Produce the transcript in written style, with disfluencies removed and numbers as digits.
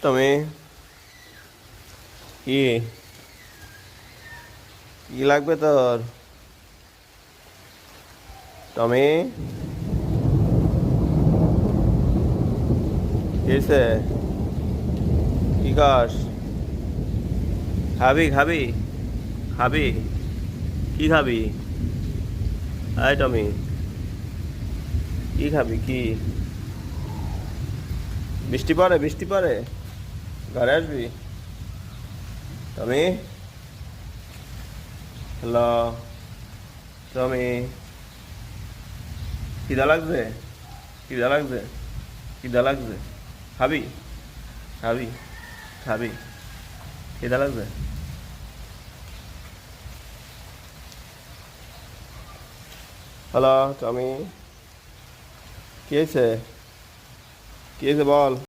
তুমি কি কি লাগবে তোর? টমি, কি হয়েছে? কি খাস? খাবি খাবি খাবি? কি খাবি? আয় টমি, কি খাবি কি? বৃষ্টি পড়ে, বৃষ্টি পড়ে, ঘরে আসবি? টমি, হ্যালো টমি, খিদা লাগছে? খিদা লাগছে? খিদা লাগছে? খাবি? খাবি? খাবি? খিদা লাগছে? হ্যালো টমি, কি হয়েছে? কি হয়েছে বল?